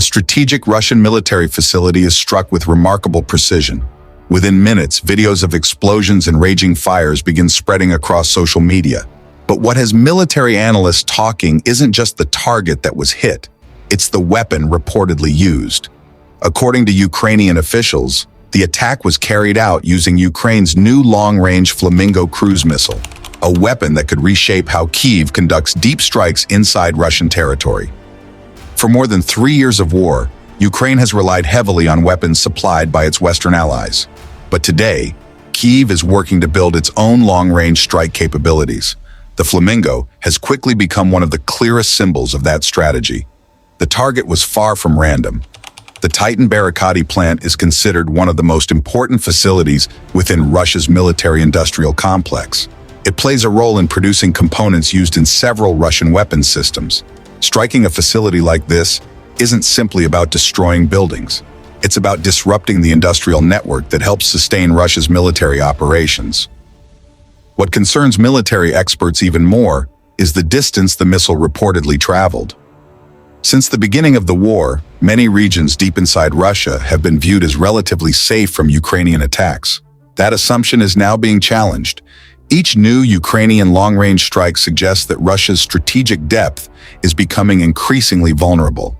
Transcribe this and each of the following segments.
a strategic Russian military facility is struck with remarkable precision. Within minutes, videos of explosions and raging fires begin spreading across social media. But what has military analysts talking isn't just the target that was hit, it's the weapon reportedly used. According to Ukrainian officials, the attack was carried out using Ukraine's new long-range Flamingo cruise missile, a weapon that could reshape how Kyiv conducts deep strikes inside Russian territory. For more than 3 years of war, Ukraine has relied heavily on weapons supplied by its Western allies. But today, Kyiv is working to build its own long-range strike capabilities. The Flamingo has quickly become one of the clearest symbols of that strategy. The target was far from random. The Titan-Barrikady plant is considered one of the most important facilities within Russia's military-industrial complex. It plays a role in producing components used in several Russian weapons systems. Striking a facility like this isn't simply about destroying buildings. It's about disrupting the industrial network that helps sustain Russia's military operations. What concerns military experts even more is the distance the missile reportedly traveled. Since the beginning of the war, many regions deep inside Russia have been viewed as relatively safe from Ukrainian attacks. That assumption is now being challenged. Each new Ukrainian long-range strike suggests that Russia's strategic depth is becoming increasingly vulnerable.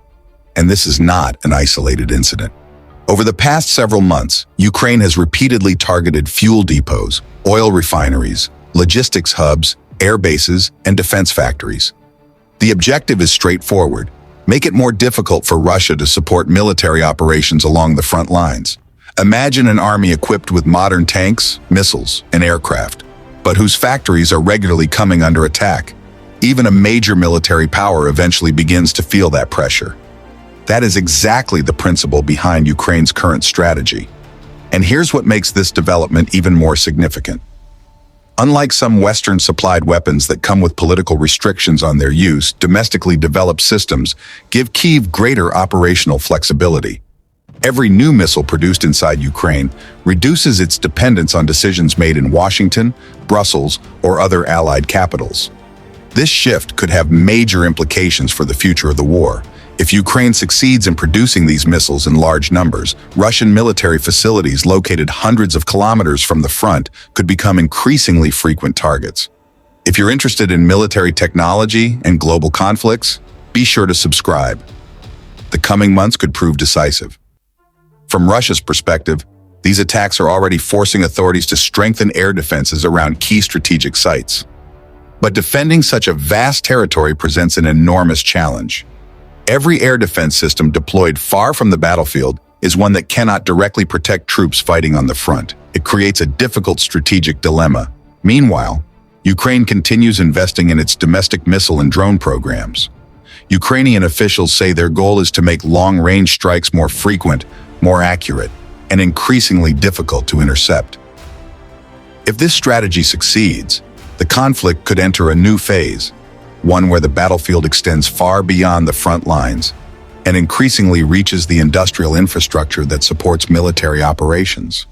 And this is not an isolated incident. Over the past several months, Ukraine has repeatedly targeted fuel depots, oil refineries, logistics hubs, air bases, and defense factories. The objective is straightforward: make it more difficult for Russia to support military operations along the front lines. Imagine an army equipped with modern tanks, missiles, and aircraft, but whose factories are regularly coming under attack. Even a major military power eventually begins to feel that pressure. That is exactly the principle behind Ukraine's current strategy. And here's what makes this development even more significant. Unlike some Western-supplied weapons that come with political restrictions on their use, domestically developed systems give Kyiv greater operational flexibility. Every new missile produced inside Ukraine reduces its dependence on decisions made in Washington, Brussels, or other allied capitals. This shift could have major implications for the future of the war. If Ukraine succeeds in producing these missiles in large numbers, Russian military facilities located hundreds of kilometers from the front could become increasingly frequent targets. If you're interested in military technology and global conflicts, be sure to subscribe. The coming months could prove decisive. From Russia's perspective, these attacks are already forcing authorities to strengthen air defenses around key strategic sites. But defending such a vast territory presents an enormous challenge. Every air defense system deployed far from the battlefield is one that cannot directly protect troops fighting on the front. It creates a difficult strategic dilemma. Meanwhile, Ukraine continues investing in its domestic missile and drone programs. Ukrainian officials say their goal is to make long-range strikes more frequent, more accurate, and increasingly difficult to intercept. If this strategy succeeds, the conflict could enter a new phase, one where the battlefield extends far beyond the front lines and increasingly reaches the industrial infrastructure that supports military operations.